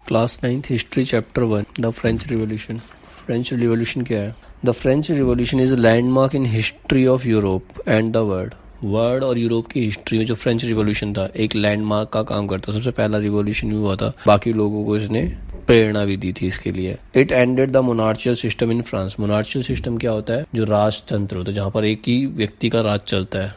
Class 9th history chapter 1 the French revolution. French revolution क्या है? The French revolution is a landmark in history of Europe and the world और Europe की history में जो French revolution था एक landmark का काम करता। सबसे पहला रिवॉल्यूशन हुआ था, बाकी लोगों को इसने प्रेरणा भी दी थी इसके लिए। It ended the monarchial system in France. Monarchial system क्या होता है? जो राजतंत्र होता है, जहाँ पर एक ही व्यक्ति का राज चलता है,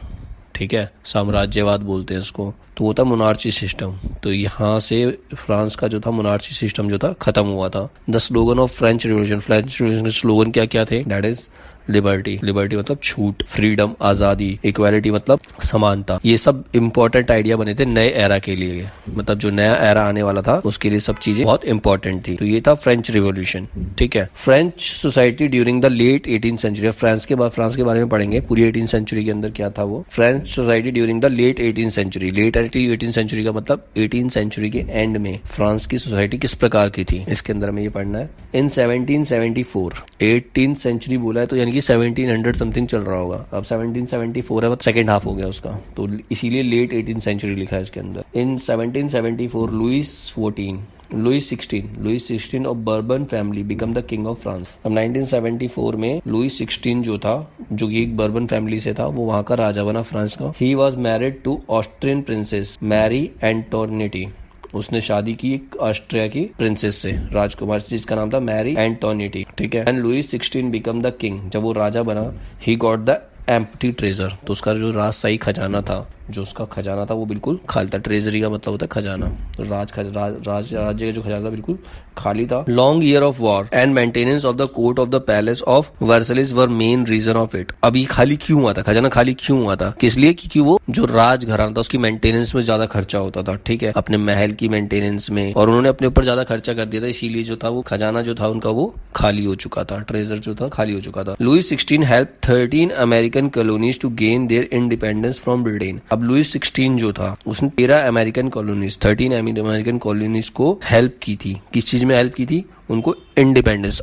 ठीक है, साम्राज्यवाद बोलते हैं इसको, तो वो था मोनार्ची सिस्टम। तो यहाँ से फ्रांस का जो था मोनार्ची सिस्टम जो था खत्म हुआ था। The slogan of French revolution के स्लोगन क्या क्या थे? That is liberty. लिबर्टी मतलब छूट, फ्रीडम, आजादी, इक्वालिटी मतलब समानता। ये सब इंपॉर्टेंट आइडिया बने थे नए एरा के लिए, मतलब जो नया एरा आने वाला था उसके लिए सब चीजें बहुत इंपॉर्टेंट थी। तो ये था फ्रेंच रिवॉल्यूशन, ठीक है। French society during the late 18th century. France के बारे में पढ़ेंगे पूरी 18th सेंचुरी के अंदर क्या था वो। French society during the late 18th century. Late 18th century का मतलब 18th सेंचुरी के एंड में फ्रांस की सोसाइटी किस प्रकार की थी, इसके अंदर में ये पढ़ना है। इन 1774 18th सेंचुरी बोला है तो यानी कि 1700 समथिंग चल रहा होगा। अब 1774 है, बट सेकेंड हाफ हो गया उसका, तो इसीलिए लेट 18th सेंचुरी लिखा है इसके अंदर। In 1774 Louis 16 of Bourbon family become the king of France. अब 1974 में लुईस 16 जो था, जो कि एक बर्बन फैमिली से था, वो वहां का राजा बना फ्रांस का। He was married to Austrian princess Marie Antoinette. उसने शादी की एक ऑस्ट्रिया की प्रिंसेस से, राजकुमार, जिसका नाम था मैरी एंटोनिटी, ठीक है। And Louis 16 become the king. जब वो राजा बना, he got the empty treasure. तो उसका जो राजशाही खजाना था, जो उसका खजाना था वो बिल्कुल खाली था। ट्रेजरी का मतलब होता है खजाना। तो राज्य का जो खजाना था बिल्कुल खाली था। Long year of war and maintenance of the court of the palace of Versailles were main reason of it. अभी खाली क्यों हुआ था? खजाना खाली क्यों हुआ था? किस लिए? क्योंकि वो जो राजघराना था उसकी मेंटेनेंस में ज्यादा खर्चा होता था, ठीक है, अपने महल की मेंटेनेंस में, और उन्होंने अपने ऊपर ज्यादा खर्चा कर दिया था, इसीलिए जो था वो खजाना जो था उनका वो खाली हो चुका था। ट्रेजर जो था खाली हो चुका था। Louis 16 help 13 American colonies to gain their independence from Britain. अब लुईस 16 जो था उसने 13 अमेरिकन कॉलोनीज 13 अमेरिकन कॉलोनीज को हेल्प की थी। किस चीज में हेल्प की थी? उनको इंडिपेंडेंस,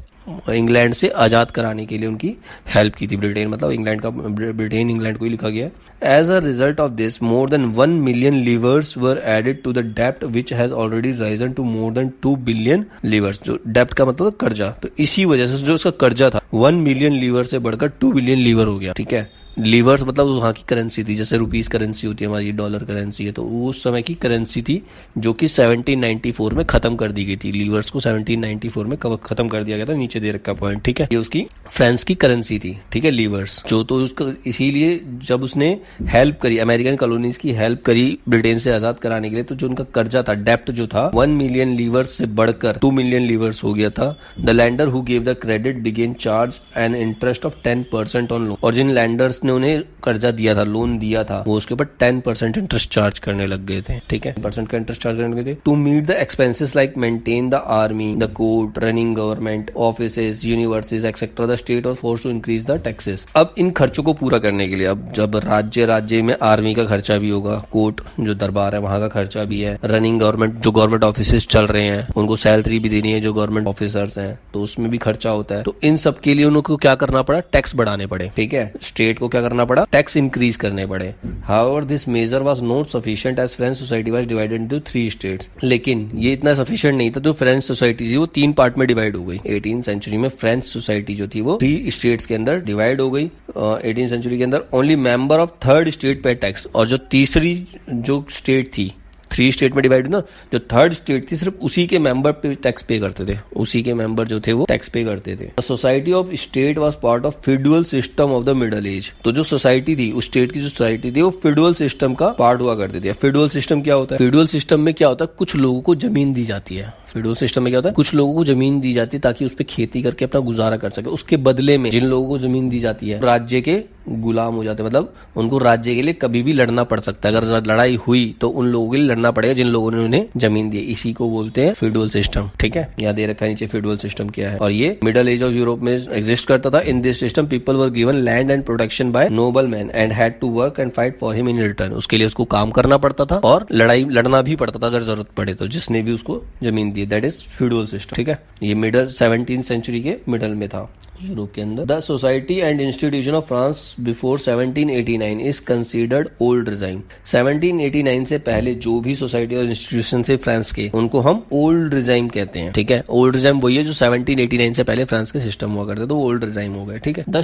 इंग्लैंड से आजाद कराने के लिए उनकी हेल्प की थी। ब्रिटेन मतलब इंग्लैंड का, ब्रिटेन इंग्लैंड को ही लिखा गया है। As a result of this more than 1 million livres were added to the डेप्ट which has already risen to more than 2 billion livres. जो डेप्ट का मतलब कर्जा, तो इसी वजह से जो उसका कर्जा था 1 मिलियन लीवर से बढ़कर 2 बिलियन लीवर हो गया, ठीक है। लीवर्स मतलब वहां की करेंसी थी, जैसे रुपीस करेंसी होती है हमारी, डॉलर करेंसी है, तो उस समय की करेंसी थी जो कि 1794 में खत्म कर दी गई थी। लीवर्स को 1794 में खत्म कर दिया गया था। नीचे दे रखा पॉइंट, ठीक है। ये उसकी फ्रांस की करेंसी थी, ठीक है, लीवर्स जो। तो उसका इसीलिए जब उसने हेल्प करी, अमेरिकन कॉलोनीज की हेल्प करी ब्रिटेन से आजाद कराने के लिए, तो जो उनका कर्जा था, डेप्ट जो था, 1 मिलियन लीवर्स से बढ़कर 2 मिलियन लीवर्स हो गया था। The lender who give the credit began charge an interest of 10% on loan. और जिन लैंडर्स ने उन्हें कर्जा दिया था, लोन दिया था, वो उसके ऊपर 10% इंटरेस्ट चार्ज करने लग गए थे, ठीक है, 10% का इंटरेस्ट चार्ज करने लग गए थे। To meet the expenses like maintain the army, the court, running government offices, universities etcetera, the state was forced to increase the taxes. अब इन खर्चों को पूरा करने के लिए, अब जब राज्य में आर्मी का खर्चा भी होगा, कोर्ट जो दरबार है वहां का खर्चा भी है, रनिंग गवर्नमेंट जो गवर्नमेंट ऑफिसेज चल रहे हैं उनको सैलरी भी देनी है जो गवर्नमेंट ऑफिसर्स हैं, तो उसमें भी खर्चा होता है। तो इन सब के लिए उनको क्या करना पड़ा? टैक्स बढ़ाने पड़े, ठीक है। स्टेट को क्या करना पड़ा? टैक्स इंक्रीज करने पड़े। However this measure was not sufficient as French society was divided into 3 states. लेकिन ये इतना सफिशिएंट नहीं था, तो फ्रेंच सोसाइटी थी वो 3 पार्ट में डिवाइड हो गई। 18th सेंचुरी में फ्रेंच सोसाइटी जो थी वो 3 स्टेट्स के अंदर डिवाइड हो गई। 18th सेंचुरी के अंदर only member of 3rd state पे टैक्स, और जो तीसरी जो स्टेट थी, 3 स्टेट में डिवाइड ना, जो 3rd स्टेट थी सिर्फ उसी के मेंबर पे टैक्स पे करते थे, उसी के मेंबर जो थे वो टैक्स पे करते थे। Society of state was part of feudal system of the middle age. तो जो सोसाइटी थी, उस स्टेट की जो सोसाइटी थी वो फ्यूडल सिस्टम का पार्ट हुआ करती थी। फ्यूडल सिस्टम क्या होता है? फ्यूडल सिस्टम में क्या होता है? कुछ लोगों को जमीन दी जाती है। फ्यूडल सिस्टम में क्या होता है? कुछ लोगों को जमीन दी जाती है ताकि उस पर खेती करके अपना गुजारा कर सके। उसके बदले में जिन लोगों को जमीन दी जाती है राज्य के गुलाम हो जाते हैं, मतलब उनको राज्य के लिए कभी भी लड़ना पड़ सकता है। अगर लड़ाई हुई तो उन लोगों के लिए लड़ना पड़ेगा जिन लोगों ने उन्हें जमीन दी। इसी को बोलते हैं फ्यूडल सिस्टम, ठीक है। यहाँ दे रखा है नीचे फ्यूडल सिस्टम क्या है, और ये मिडल एज ऑफ यूरोप में एग्जिस्ट करता था। In this system people were given land and protection by noble man and had to work and fight for him in return. उसके लिए उसको काम करना पड़ता था और लड़ना भी पड़ता था अगर जरूरत पड़े तो, जिसने भी उसको जमीन दी थी, दैट इज फ्यूडल सिस्टम। ठीक है, ये मिडल 17th सेंचुरी के मिडल में था यूरोप के अंदर। The society and institution of France before 1789 is considered old regime. 1789 से पहले जो भी सोसाइटी और इंस्टीट्यूशन थे फ्रांस के, उनको हम ओल्ड रिजाइम कहते हैं। ठीक है, ओल्ड रिजाइम वही है जो 1789 से पहले फ्रांस के सिस्टम हुआ करते, तो ओल्ड रिजाइम हो गए। ठीक है, the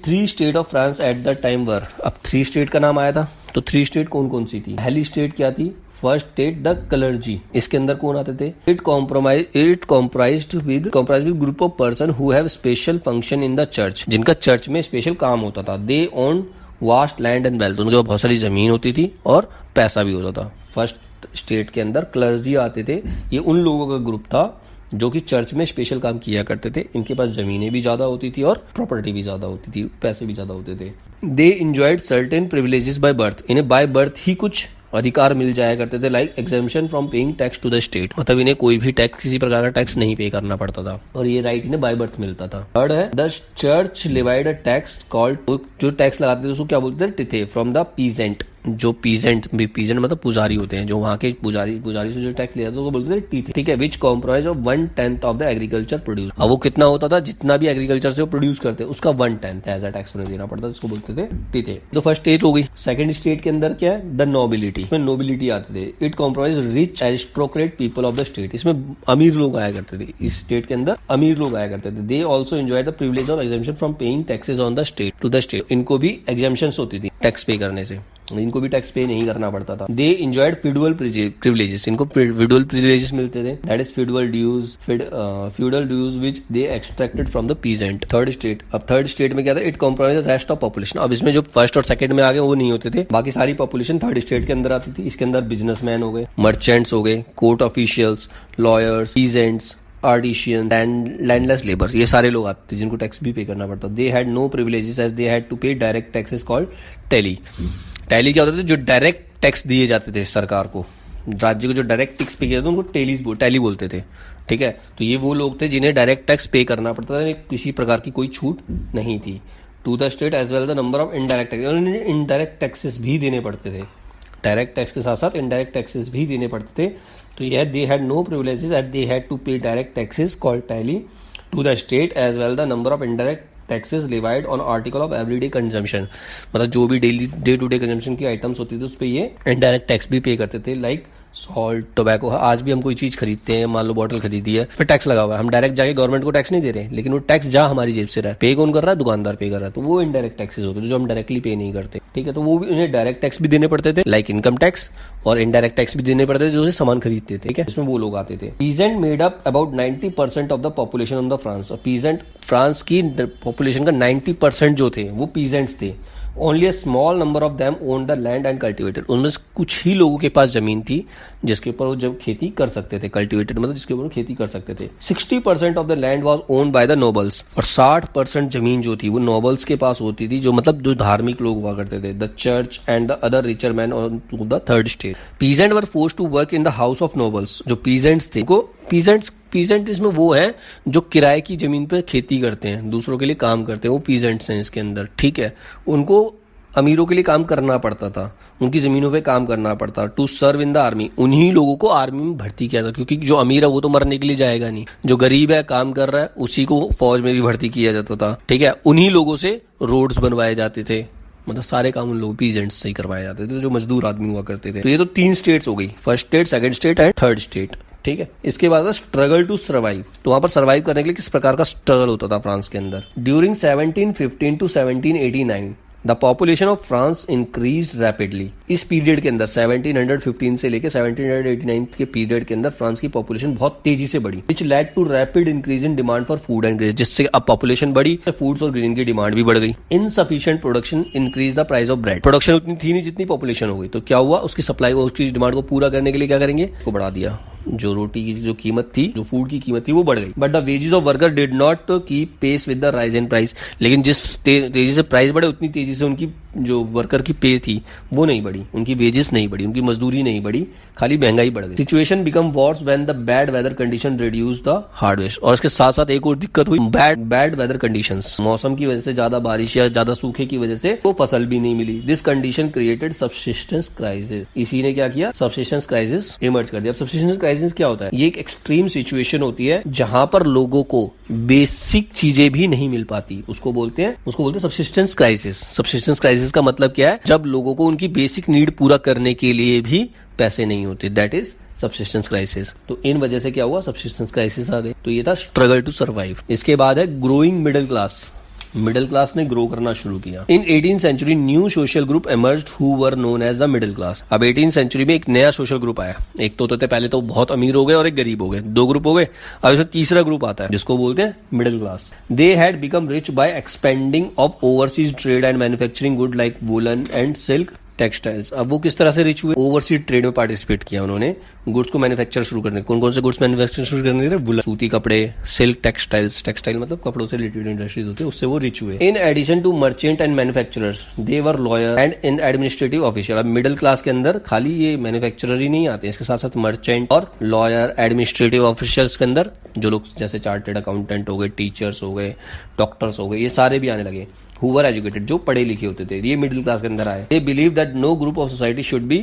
three state of France at the time were, अब 3 स्टेट का नाम आया था, तो 3 स्टेट कौन कौन सी थी? पहली स्टेट क्या थी? First state the clergy. इसके अंदर कौन आते थे? It comprised with group of person who have special function in the church, जिनका चर्च में स्पेशल काम होता था। They own vast land and wealth, उनके पास बहुत सारी जमीन होती थी और पैसा भी होता था। फर्स्ट स्टेट के अंदर क्लर्जी आते थे, ये उन लोगों का ग्रुप था जो कि चर्च में स्पेशल काम किया करते थे। इनके पास जमीनें भी ज्यादा होती थी और प्रॉपर्टी भी ज्यादा होती थी, पैसे भी ज्यादा होते थे। They enjoyed certain privileges by birth, इन्हें बाय बर्थ ही कुछ अधिकार मिल जाया करते थे, like exemption from paying tax to the state, मतलब इन्हें कोई भी टैक्स, किसी प्रकार का टैक्स नहीं पे करना पड़ता था और ये राइट इन्हें बाय बर्थ मिलता था। थर्ड है the church levied a tax called, जो टैक्स लगाते थे उसको क्या बोलते थे? टिथे, फ्रॉम द पीजेंट। जो पीजेंट मतलब पुजारी होते हैं, जो वहां के पुजारी से जो टैक्स लिया था वो बोलते थे टीथे। ठीक है, which comprise of 1/10 of the agriculture produce. अब वो कितना होता था? जितना भी एग्रीकल्चर से वो प्रोड्यूस करते उसका 1/10 एज अ टैक्स उन्हें देना पड़ता था, उसको बोलते थे टीथे। तो फर्स्ट स्टेट हो गई। सेकंड स्टेट के अंदर क्या है? The nobility. इसमें नोबिलिटी आते थे। It comprise rich aristocrat people of the state, इसमें अमीर लोग आया करते थे। इस स्टेट के अंदर अमीर लोग आया करते थे। They also enjoy the privilege of exemption from paying taxes on the state to the state, इनको भी एग्जेम्पशन होती थी टैक्स पे करने से, इनको भी टैक्स पे नहीं करना पड़ता था। दे इंजॉयड फ्यूडल प्रिविलेजेस, इनको फ्यूडल प्रिविलेजेस मिलते थे, that is feudal dues which they extracted from the peasant. Third state, अब थर्ड स्टेट में क्या था? It comprise rest of population. अब इसमें जो फर्स्ट और सेकंड में आ गए वो नहीं होते थे, बाकी सारी पॉपुलेशन थर्ड स्टेट के अंदर आती थी। इसके अंदर बिजनेसमैन हो गए, मर्चेंट्स हो गए, court officials, lawyers, peasants, artisan, landless labours, ये सारे लोग आते थे जिनको टैक्स भी पे करना पड़ता। They had no privileges as they had to pay direct taxes called taille. Taille क्या होते थे? जो डायरेक्ट टैक्स दिए जाते थे सरकार को, राज्य को जो डायरेक्ट टैक्स पे किया था उनको टैली बोलते थे। ठीक है, तो ये वो लोग थे जिन्हें डायरेक्ट टैक्स पे करना पड़ता था, किसी प्रकार की कोई छूट नहीं थी। To the state as well the number of indirect tax, उन्हें इनडायरेक्ट टैक्सेस भी देने पड़ते थे। डायरेक्ट टैक्स के साथ साथ इनडायरेक्ट टैक्सेस भी देने पड़ते थे। तो यह they had no privileges at they had to pay direct taxes called taille to the state as well the number of indirect taxes levied on article of everyday consumption, मतलब जो भी day to day consumption की items होती थी उस पर ये indirect tax भी पे करते थे, लाइक सॉल्ट, टोबैको। आज भी हम कोई चीज खरीदते हैं, मान लो बॉटल खरीदी है, फिर टैक्स लगा हुआ है, हम डायरेक्ट जाके गवर्नमेंट को टैक्स नहीं दे रहे, लेकिन वो टैक्स जहाँ हमारी जेब से रहा है, पे कौन कर रहा है? दुकानदार पे कर रहा है, तो वो इनडायरेक्ट टैक्सेस होते हैं जो हम डायरेक्टली पे नहीं करते। ठीक है, तो वो भी उन्हें डायरेक्ट टैक्स भी देने पड़ते थे, लाइक इनकम टैक्स, और इनडायरेक्ट टैक्स भी देने पड़ते थे जो सामान खरीदते थे। ठीक है, इसमें वो लोग आते थे। Peasant made up about 90% of the population of the France, और पीजेंट फ्रांस की पॉपुलेशन का 90% जो थे वो पीजेंट्स थे। Only a small number of them own the land and cultivated, उनमें से कुछ ही लोगों के पास जमीन थी जिसके ऊपर वो जब खेती कर सकते थे, कल्टिवेटेड मतलब जिसके ऊपर खेती कर सकते थे। 60% of the land was own by the nobles, और 60% जमीन जो थी वो नोबल्स के पास होती थी, जो मतलब जो धार्मिक लोग हुआ करते थे। The church and the other richer man on to the third state. Peasant were forced to work in the house of nobles, जो पीजेंट्स थे, को पीजेंट इसमें वो है जो किराए की जमीन पर खेती करते हैं, दूसरों के लिए काम करते हैं, वो पीजेंट्स हैं इसके अंदर। ठीक है, उनको अमीरों के लिए काम करना पड़ता था, उनकी जमीनों पे काम करना पड़ता। To serve in the army, उन्हीं लोगों को आर्मी में भर्ती किया था, क्योंकि जो अमीर है वो तो मरने के लिए जाएगा नहीं, जो गरीब है काम कर रहा है उसी को फौज में भी भर्ती किया जाता था। ठीक है, उन्हीं लोगों से रोड्स बनवाए जाते थे, मतलब सारे काम उन लोग पीजेंट्स से ही करवाए जाते थे जो मजदूर आदमी हुआ करते थे। तो ये तो 3 स्टेट्स हो गई, first state, second state and third state. ठीक है, इसके बाद स्ट्रगल टू सर्वाइव, तो वहां पर सर्वाइव करने के लिए किस प्रकार का स्ट्रगल होता था फ्रांस के अंदर। During 1715 to 1789 the population of France increase rapidly. इस पीरियड के अंदर 1715 से लेकर 1789 के पीरियड के अंदर फ्रांस की पॉपुलेशन बहुत तेजी से बढ़ी, which led to rapid increase in demand for food and grain, जिससे अब पॉपुलेशन बढ़ी, फूड्स और ग्रेन की डिमांड भी बढ़ गई। Insufficient production increase the price of bread, production उतनी थी नहीं जितनी पॉपुलेशन हो गई, तो क्या हुआ, उसकी सप्लाई को, उसकी डिमांड को पूरा करने के लिए क्या करेंगे, उसको बढ़ा दिया। जो रोटी की जो कीमत थी, जो फूड की कीमत थी वो बढ़ गई। But the wages of worker did not keep pace with the rise in price, लेकिन जिस तेजी से प्राइस बढ़े उतनी तेजी से उनकी जो वर्कर की पे थी वो नहीं बढ़ी, उनकी वेजेस नहीं बढ़ी, उनकी मजदूरी नहीं बढ़ी, खाली महंगाई बढ़ गई। Situation become worse when the bad weather condition reduce the harvest. और इसके साथ साथ एक और दिक्कत हुई, बैड वेदर कंडीशंस, मौसम की वजह से, ज्यादा बारिश या ज्यादा सूखे की वजह से वो फसल भी नहीं मिली। This condition created subsistence crisis. इसी ने क्या किया, सबसिस्टेंस क्राइसिस इमर्ज कर दिया। अब सबसिस्टेंस क्राइसिस क्या होता है, ये एक एक्सट्रीम सिचुएशन होती है जहां पर लोगों को बेसिक चीजें भी नहीं मिल पाती, उसको बोलते हैं सबसिस्टेंस क्राइसिस। सबसिस्टेंस क्राइसिस का मतलब क्या है, जब लोगों को उनकी बेसिक नीड पूरा करने के लिए भी पैसे नहीं होते, दैट इज सबसिस्टेंस क्राइसिस। तो इन वजह से क्या हुआ, सबसिस्टेंस क्राइसिस आ गई। तो ये था स्ट्रगल टू सर्वाइव। इसके बाद है growing middle class. Middle class ने ग्रो करना शुरू किया। In 18th century new social group emerged who were known as the middle class. अब 18th सेंचुरी में एक नया सोशल ग्रुप आया। एक तो होते पहले तो बहुत अमीर हो गए और एक गरीब हो गए, दो ग्रुप हो गए। अब इसमें तीसरा ग्रुप आता है जिसको बोलते हैं middle class. They had become rich by expanding of overseas trade and manufacturing good like woollen and silk textiles. अब वो किस तरह से रिच हुए, ओवरसीज ट्रेड में पार्टिसिपेट किया उन्होंने, गुड्स को मैन्युफैक्चर शुरू करने। कौन कौन से गुड्स मैन्युफैक्चर शुरू करने थे, वुलन सूती कपड़े, सिल्क टेक्सटाइल्स, टेक्सटाइल मतलब कपड़ों से रिलेटेड इंडस्ट्रीज होते हैं, उससे वो रिच हुए। In addition to merchant and manufacturers they were lawyer and in administrative official. अब मिडिल क्लास के अंदर खाली ये मैन्युफैक्चरर ही नहीं आते, इसके साथ साथ मर्चेंट और लॉयर, एडमिनिस्ट्रेटिव ऑफिशियल्स के अंदर जो लोग जैसे चार्टेड अकाउंटेंट हो गए, टीचर्स हो गए, डॉक्टर्स हो गए, ये सारे भी आने लगे। Who were educated, जो पढ़े लिखे होते थे, ये मिडिल क्लास के अंदर आए। They believe that no group of society should be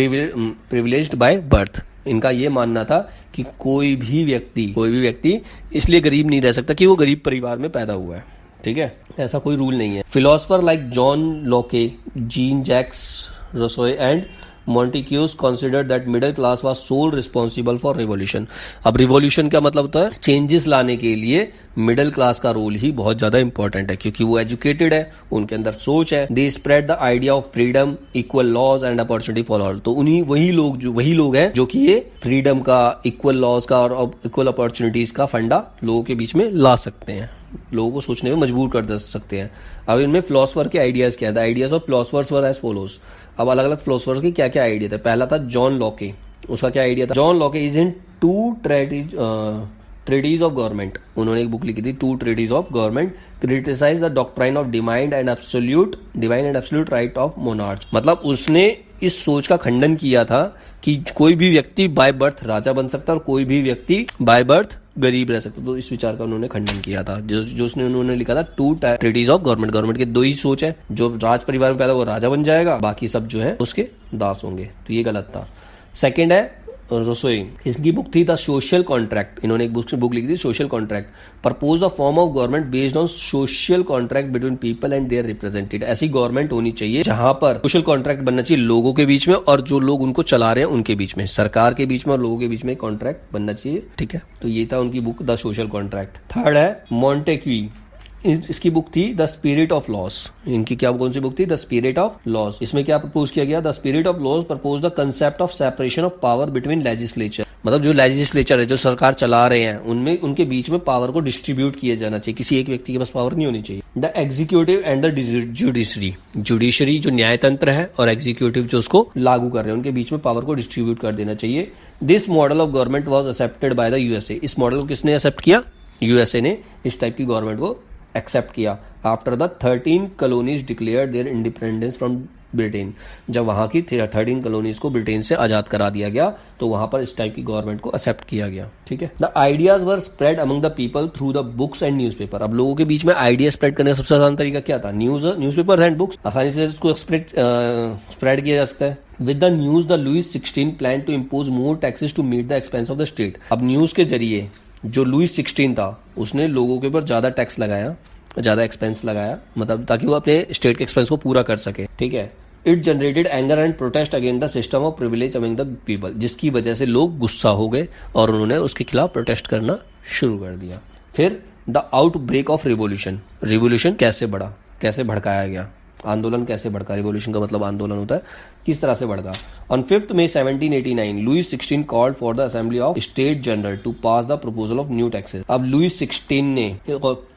privileged by birth। इनका ये मानना था कि कोई भी व्यक्ति इसलिए गरीब नहीं रह सकता कि वो गरीब परिवार में पैदा हुआ है, ठीक है, ऐसा कोई रूल नहीं है। Philosopher like John Locke, Jean Jacques Rousseau and Montesquieu considered that middle class was sole responsible for revolution। अब रिवॉल्यूशन का मतलब होता है चेंजेस लाने के लिए मिडिल क्लास का रोल ही बहुत ज्यादा इंपॉर्टेंट है, क्योंकि वो एजुकेटेड है, उनके अंदर सोच है। They spread the idea of freedom, equal laws and opportunity for all. तो उन्हीं वही लोग हैं जो कि ये फ्रीडम का, इक्वल लॉज का और इक्वल अपॉर्चुनिटीज का फंडा लोगों के बीच में ला सकते हैं, लोगों को सोचने में मजबूर कर दे सकते हैं। अब इनमें फिलोसफर के आइडियाज क्या है, the ideas of philosophers were as follows. अब अलग अलग फिलोसफर्स के क्या क्या आइडिया थे। पहला था जॉन लॉके, उसका क्या आइडिया था, John Locke is in two treatise of government. उन्होंने एक बुक लिखी थी, two treatise of government, criticise the doctrine of divine and absolute right of monarch. मतलब उसने इस सोच का खंडन किया था कि कोई भी व्यक्ति बाय बर्थ राजा बन सकता है और कोई भी व्यक्ति बाय बर्थ गरीब रह सकता। तो इस विचार का उन्होंने खंडन किया था, जो उन्होंने लिखा था to treatise of government. Government के दो ही सोच है, जो राज परिवार में पैदा वो राजा बन जाएगा, बाकी सब जो है उसके दास होंगे, तो ये गलत था। सेकंड है रसोई, इसकी बुक थी द सोशल कॉन्ट्रैक्ट। इन्होंने एक बुक लिखी थी social contract, propose the form of government based on social contract between people and their represented. ऐसी गवर्नमेंट होनी चाहिए जहां पर सोशल कॉन्ट्रैक्ट बनना चाहिए लोगों के बीच में और जो लोग उनको चला रहे हैं उनके बीच में, सरकार के बीच में और लोगों के बीच में कॉन्ट्रैक्ट बनना चाहिए, ठीक है। तो ये था उनकी book the social contract. Third है मॉन्टेक्यू, इसकी बुक थी द स्पिरिट ऑफ लॉस। इनकी क्या कौन सी बुक थी, द स्पिरिट ऑफ लॉस। इसमें क्या प्रपोज किया गया, the spirit of loss propose the concept of separation of power between legislature. मतलब जो लेजिस्लेचर है, जो सरकार चला रहे हैं, उनमें उनके बीच में पावर को डिस्ट्रीब्यूट किया जाना चाहिए, किसी एक व्यक्ति के पास पावर नहीं होनी चाहिए। The executive and the judiciary, judiciary जो न्याय तंत्र है और एग्जीक्यूटिव जो उसको लागू कर रहे हैं, उनके बीच में पावर को डिस्ट्रीब्यूट कर देना चाहिए। This model of government was accepted by the USA. इस मॉडल को किसने एक्सेप्ट किया, यूएसए ने इस टाइप की गवर्नमेंट को एक्सेप्ट किया। After the 13 colonies declare there independence from Britain. जब वहां की 13 कॉलोनीज को ब्रिटेन से आजाद करा दिया गया तो वहां पर इस टाइप की गवर्नमेंट को एक्सेप्ट किया गया, ठीक है। The ideas were spread among the people through the books and newspaper. अब लोगों के बीच में आइडिया स्प्रेड करने का सबसे आसान तरीका क्या था, न्यूज़पेपर एंड बुक्स। आसानी से इसको स्प्रेड किया जा सकता है। With the news the Louis 16 plan to impose more taxes to meet the expense of the state. अब न्यूज के जरिए जो लुईस 16 था उसने लोगों के ऊपर ज्यादा टैक्स लगाया, ज्यादा एक्सपेंस लगाया, मतलब ताकि वो अपने स्टेट के एक्सपेंस को पूरा कर सके, ठीक है। It generated anger and protest against the system of privilege among the people, जिसकी वजह से लोग गुस्सा हो गए और उन्होंने उसके खिलाफ प्रोटेस्ट करना शुरू कर दिया। फिर the outbreak of revolution, revolution कैसे बढ़ा, कैसे भड़काया गया, आंदोलन कैसे भड़का, रिवोल्यूशन का मतलब आंदोलन होता है, किस तरह से भड़का। On 5 May 1789 Louis 16 called for the assembly of state general to pass the proposal of new taxes. अब लुईस 16 ने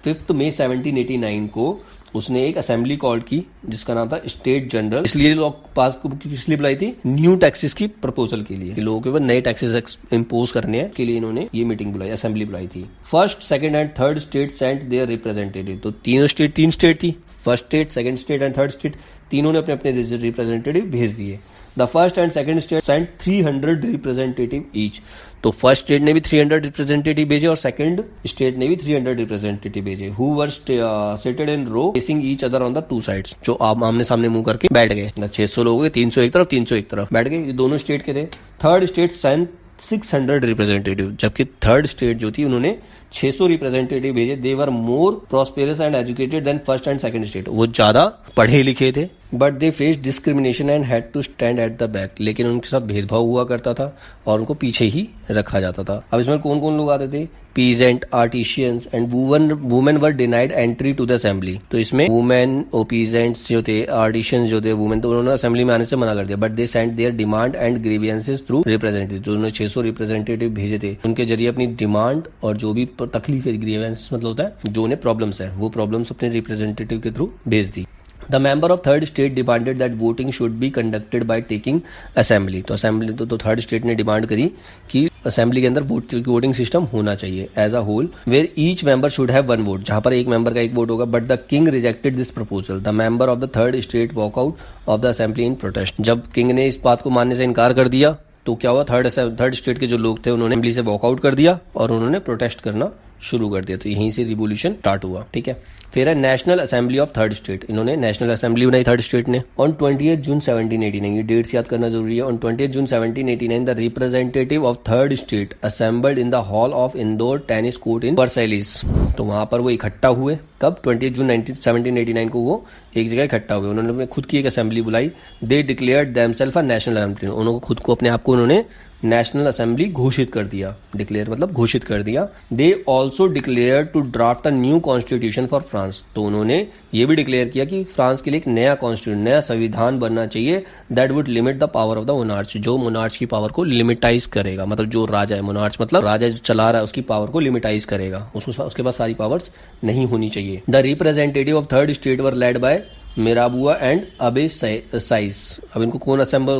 5 मई 1789 को उसने एक असेंबली कॉल की जिसका नाम था स्टेट जनरल। इसलिए लोग पास किस लिए बुलाई थी, न्यू टैक्सेस की प्रपोजल के लिए, कि लोगों के ऊपर नए टैक्सेस इंपोज करने हैं, के लिए इन्होंने ये मीटिंग बुलाई, असेंबली बुलाई थी। First, second and third state sent their representative. तो तीन स्टेट थी, first state, second state and third state तीनों ने अपने अपने रिप्रेजेंटेटिव भेज दिए। The first and second state sent 300 representative each. तो फर्स्ट स्टेट ने भी 300 रिप्रेजेंटेटिव भेजे और सेकंड स्टेट ने भी 300 रिप्रेजेंटेटिव भेजे। Who were seated in row facing each other on the two sides, जो आप आमने सामने मुंह करके बैठ गए। 600 लोग 300 एक तरफ 300 एक तरफ बैठ गए। ये दोनों स्टेट के थे। थर्ड स्टेट सेंट 600 रिप्रेजेंटेटिव, जबकि थर्ड स्टेट जो थी उन्होंने 600 रिप्रेजेंटेटिव भेजे। They were more prosperous and educated than first and second state. वो ज्यादा पढ़े लिखे थे, but they face discrimination and had to stand at the back. लेकिन उनके साथ भेदभाव हुआ करता था और उनको पीछे ही रखा जाता था। अब इसमें कौन कौन लोग आते थे? Peasant, artisans and women were denied entry to the assembly. तो इसमें वुमेन और पीजेंट्स जो थे, आर्टिशियंस जो थे, वुमेन, तो उन्होंने असेंबली में आने से मना कर दिया। But they sent their demand and grievances through representative. जो उन्होंने 600 रिप्रेजेंटेटिव भेजे थे, उनके जरिए अपनी डिमांड और जो भी तकलीफ है, ग्रीवियंसेस मतलब होता है जो उन्हें प्रॉब्लम्स है, वो प्रॉब्लम्स अपने रिप्रेजेंटेटिव के थ्रू भेज दी। The member of third state demanded that voting should be conducted by taking assembly। तो असेंबली तो थर्ड स्टेट ने डिमांड करी कि असेंबली के अंदर वोटिंग सिस्टम होना चाहिए as a whole, where each member should have one vote, जहां पर एक मेंबर का एक वोट होगा। But the king rejected this proposal. The member of the third state walk out of the assembly in protest. जब king ने इस बात को मानने से इनकार कर दिया तो क्या हुआ? थर्ड स्टेट के जो लोग थे उन्होंने असेंबली से वॉकआउट कर दिया और उन्होंने प्रोटेस्ट करना शुरू कर दिया। तो यहीं से रिवोल्यूशन स्टार्ट हुआ। ठीक है, फिर है national assembly of third state. इन्होंने नेशनल असेंबली बनाई थर्ड स्टेट ने। ऑन 20 जून 1789, ये डेट्स याद करना जरूरी है। On 20 June 1789 the representative of third state assembled in the hall of indoor tennis court in Versailles. तो वहां पर वो इकट्ठा हुए। कब? 20 जून 1789 को वो एक जगह इकट्ठा हुए। उन्होंने खुद की एक असेंबली बुलाई। They declared themselves a national assembly. उन्होंने खुद को, अपने आप को उन्होंने नेशनल असेंबली घोषित कर दिया। डिक्लेयर मतलब घोषित कर दिया। They also declare to draft a new constitution for France. तो उन्होंने ये भी डिक्लेयर किया कि फ्रांस के लिए एक नया कॉन्स्टिट्यूशन, नया संविधान बनना चाहिए that would limit the power of the monarch, जो मोनार्च की पावर को लिमिटाइज करेगा। मतलब जो राजा है, मोनार्च मतलब राजा जो चला रहा है, उसकी पावर को लिमिटाइज करेगा। उसके पास सारी पावर्स नहीं होनी चाहिए। The representative of third state were led by Mirabeau and Abbe Sieyes. अब इनको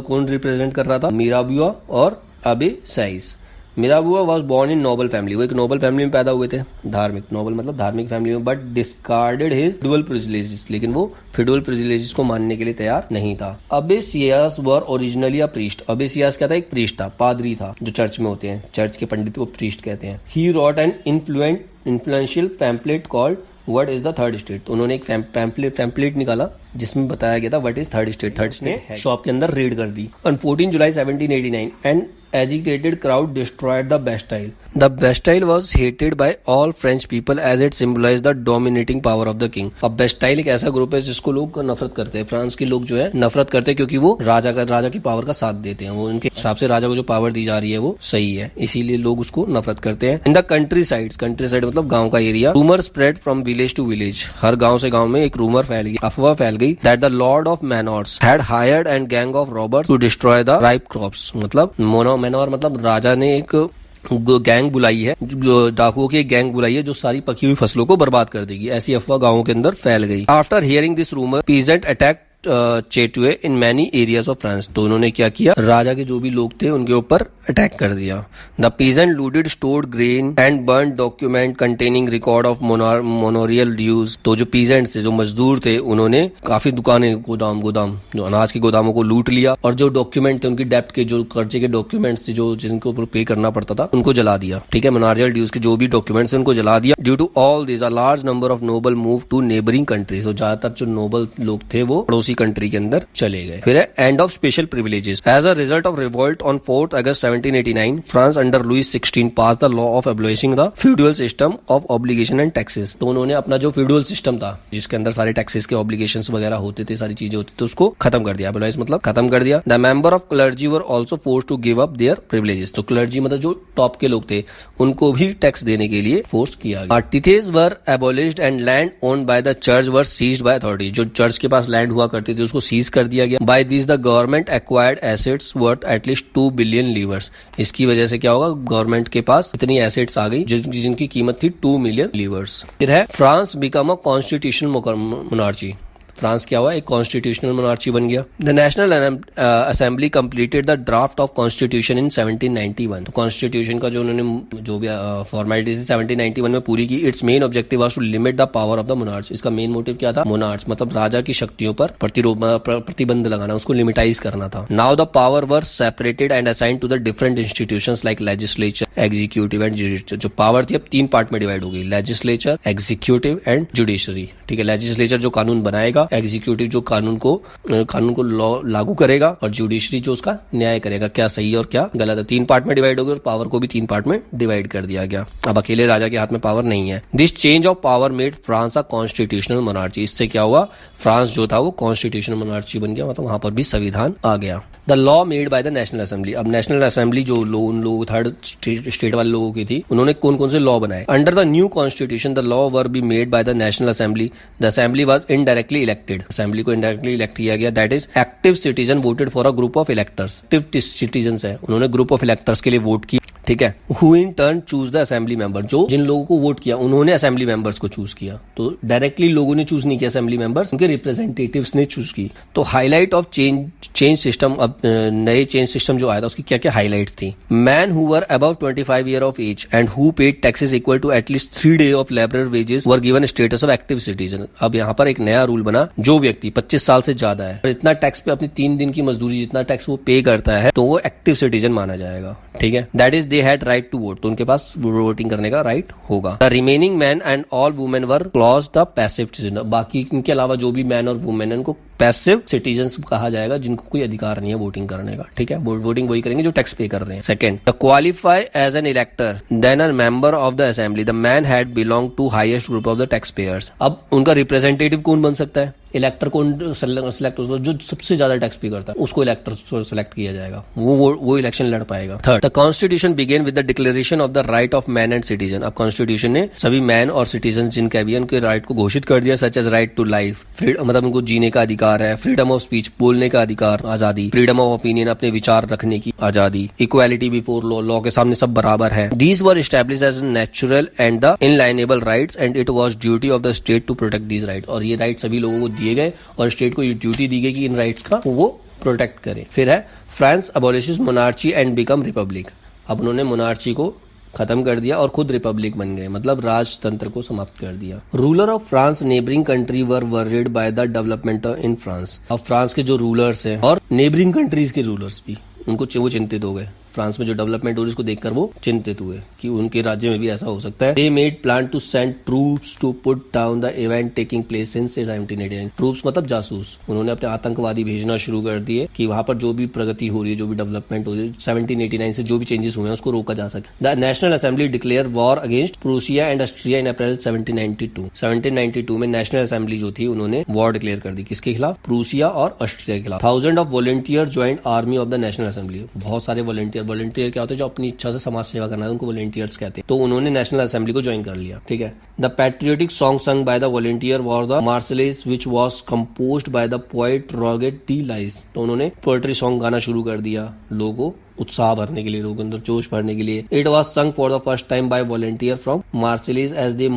कौन रिप्रेजेंट कर रहा था? मिराबुआ और Abbe Sieyes. Mirabeau was born in noble family. वो एक नोबल फैमिली में पैदा हुए थे, धार्मिक, नोबल मतलब धार्मिक फैमिली में, but discarded his feudal privileges. लेकिन वो फ्यूडल प्रिविलेजेस को मानने के लिए तैयार नहीं था। अबे सियास वर ओरिजिनली अ प्रीस्ट। अबे सियास क्या था? एक प्रीस्ट था, पादरी था, जो चर्च में होते हैं, चर्च के पंडित को प्रीस्ट कहते हैं। He wrote an influential pamphlet called what is the third state. तो उन्होंने एक पैम्पलेट निकाला जिसमें बताया गया था what is third state. Third state shop के अंदर रीड कर दी। On 14 July 1789 and agitated crowd destroyed the Bastille. The Bastille was hated by all French people as it symbolized the dominating power of the king. अब Bastille एक ऐसा group है जिसको लोग नफरत करते हैं, फ्रांस के लोग जो है नफरत करते हैं, क्योंकि वो राजा की पावर का साथ देते हैं। वो उनके हिसाब से राजा को जो पावर दी जा रही है वो सही है, इसीलिए लोग उसको नफरत करते हैं। इन द कंट्री साइड मतलब गाँव का area, rumour spread from village to village. हर गाँव से गाँव में एक रूमर फैल गई, अफवाह फैल गई that the lord of manors had hired and gang of robbers to destroy the ripe crops. मतलब मैनोर मतलब राजा ने एक गैंग बुलाई है, जो डाकुओं की एक गैंग बुलाई है जो सारी पकी हुई फसलों को बर्बाद कर देगी। ऐसी अफवाह गांवों के अंदर फैल गई। After hearing this rumour peasant attack chateau in many areas of France. तो उन्होंने क्या किया? राजा के जो भी लोग थे उनके ऊपर अटैक कर दिया। The peasant looted stored grain and burn document containing record of manorial dues. तो जो पीजेंट्स थे, जो मजदूर थे, उन्होंने काफी दुकानें, गोदाम जो अनाज के गोदामों को लूट लिया और जो डॉक्यूमेंट थे उनकी डेप्ट के, जो कर्जे के डॉक्यूमेंट्स थे, जो जिनके ऊपर पे करना पड़ता था, उनको जला दिया। ठीक है, मोनोरियल ड्यूज के जो भी डॉक्यूमेंट्स उनको जला दिया। Due to all this a large number of noble move to neighbouring countries. तो ज्यादातर जो नोबल लोग थे वो पड़ोसी कंट्री के अंदर चले गए। फिर है end of special privileges. As a result of revolt on 4 August 1789 France under Louis 16 pass the law of abolishing the feudal system of obligation and taxes. तो उन्होंने अपना जो फ्यूडल सिस्टम था, जिसके अंदर सारे टैक्सेस के ऑब्लिगेशंस वगैरह होते थे, सारी चीजें होती थी, उसको खत्म कर दिया। एब्लिश मतलब खत्म कर दिया। The member of clergy were also forced to give up their privileges. तो क्लर्जी मतलब जो टॉप के लोग थे, उनको भी टैक्स देने के लिए फोर्स किया गया। Tithes were abolished and land owned by the church were seized by authority. जो चर्च के पास लैंड हुआ करती थी उसको सीज कर दिया गया। By this the government acquired assets worth at least 2 billion livres. इसकी वजह से क्या होगा? गवर्नमेंट के पास इतनी एसेट्स आ गई जिनकी कीमत थी 2 मिलियन लीवर्स। फिर है France become a constitutional monarchy. France क्या हुआ, एक कॉन्स्टिट्यूशनल मोनार्ची बन गया। The national assembly completed the draft of constitution in 1791। तो कॉन्स्टिट्यूशन का जो उन्होंने जो भी फॉर्मेलिटीज 1791 में पूरी की। Its main objective was to limit the power of the monarch. इसका मेन मोटिव क्या था, मोनार्च मतलब राजा की शक्तियों पर प्रतिबंध लगाना, उसको लिमिटाइज करना था। Now the power were separated and assigned to the different institutions like legislature, executive and judiciary. जो पावर थी अब 3 पार्ट में डिवाइड हो गई, लेजिस्लेचर, एग्जीक्यूटिव एंड जुडिशरी। ठीक है, लेजिस्लेचर जो कानून बनाएगा, एग्जीक्यूटिव जो कानून को लागू करेगा, और जुडिशरी जो उसका न्याय करेगा, क्या सही है और क्या गलत है। 3 पार्ट में डिवाइड हो गया और पावर को भी 3 पार्ट में डिवाइड कर दिया गया। अब अकेले राजा के हाथ में पावर नहीं है। This change of power made France a constitutional monarchy. इससे क्या हुआ, फ्रांस जो था वो कॉन्स्टिट्यूशनल मोनार्ची बन गया, मतलब वहां पर भी संविधान आ गया। The law made by the national assembly. अब नेशनल असेंबली जो उन लोग थर्ड स्टेट वाले लोगों की थी, उन्होंने कौन कौन से लॉ बनाए। Under the new constitution the law were be made by the national assembly. The assembly was indirectly elected. Assembly को इनडायरेक्टली इलेक्ट किया गया। That is active citizen voted for a group of electors. Active citizen है, उन्होंने group of electors के लिए vote किया। ठीक है, who in turn choose the assembly member. जो जिन लोगों को वोट किया उन्होंने असेंबली मेंबर्स को चूज किया। तो डायरेक्टली लोगों ने चूज नहीं किया असेंबली मेंबर्स, उनके रिप्रेजेंटेटिव्स ने चूज की। तो हाईलाइट ऑफ चेंज सिस्टम, अब नए चेंज सिस्टम जो आया था उसकी क्या क्या हाईलाइट्स थी। Man who were above 25 year of age and who paid taxes equal to at least 3 days of labour wages were given status of active citizen. अब यहाँ पर एक नया रूल बना, जो व्यक्ति 25 साल से ज्यादा है, इतना टैक्स पे अपनी 3 दिन की मजदूरी जितना टैक्स वो पे करता है, तो वो एक्टिव सिटीजन माना जाएगा। ठीक है, that is they had right to vote. तो उनके पास वोटिंग करने का राइट होगा। The remaining man and all women were classed the passive citizen. बाकी इनके अलावा जो भी मैन और वुमेन है उनको पैसिव सिटीजन्स कहा जाएगा, जिनको कोई अधिकार नहीं है वोटिंग करने का। ठीक है, वोटिंग वही करेंगे जो टैक्स पे कर रहे हैं। Second, the qualify as an elector then a member of the assembly the man had belong to highest group of the tax payers. अब उनका रिप्रेजेंटेटिव कौन बन सकता है, इलेक्टर कौन सिलेक्ट होता है, जो सबसे ज्यादा टैक्स पे करता है उसको इलेक्टर सेलेक्ट किया जाएगा, वो इलेक्शन लड़ पाएगा। Third, the constitution began with the declaration of the right of man and citizen. अब कॉन्स्टिट्यूशन ने सभी मैन और सिटीजन जिनके भी उनके राइट को घोषित कर दिया, such as right to life, मतलब उनको जीने का अधिकार है, फ्रीडम ऑफ स्पीच बोलने का अधिकार, आजादी, फ्रीडम ऑफ ओपिनियन अपने विचार रखने की आजादी, इक्वालिटी बिफोर लॉ, लॉ के सामने सब बराबर है। These were established as natural and the inalienable rights and it was duty of the state to protect these right. और ये राइट सभी लोगों को दिए गए और स्टेट को ये ड्यूटी दी गई कि इन राइट्स का वो प्रोटेक्ट करे। फिर है France अबॉलिशेस monarchy and become Republic. अब उन्होंने मोनार्ची को खत्म कर दिया और खुद रिपब्लिक बन गए, मतलब राजतंत्र को समाप्त कर दिया। Ruler of France neighbouring country were worried by the development in France. अब फ्रांस के जो रूलर्स हैं और नेबरिंग कंट्रीज के रूलर्स भी उनको वो चिंतित हो गए। फ्रांस में जो डेवलपमेंट हो रही उसको देखकर वो चिंतित हुए कि उनके राज्य में भी ऐसा हो सकता है। They made plan to send troops to put down the event taking place in 1789। Troops मतलब जासूस। उन्होंने अपने आतंकवादी भेजना शुरू कर दिए कि वहां पर जो भी प्रगति हो रही है, जो भी डेवलपमेंट हो रही है, 1789 से जो भी चेंजेस हुए हैं उसको रोका जा सके। The national assembly declare war against Prussia and Austria in April 1792। 1792 में नेशनल असेंबली जो थी उन्होंने वॉर डिक्लेयर कर दी, किसके खिलाफ, प्रूसिया और ऑस्ट्रिया के खिलाफ। 1000 of volunteer joint army of the national assembly. बहुत सारे वॉलंटियर क्या होते हैं, जो अपनी इच्छा से समाज सेवा करना है उनको वॉलंटियर्स कहते हैं। तो उन्होंने नेशनल असेंबली को ज्वाइन कर लिया। ठीक है, the patriotic song sung by the volunteer were the Marseillaise which was composed by the poet Rouget de Lisle. तो उन्होंने पोएट्री सॉन्ग गाना शुरू कर दिया, लोगों उत्साह भरने के लिए, लोगों के अंदर जोश भरने के लिए। It was sung for the first time by volunteer from Marseilles as they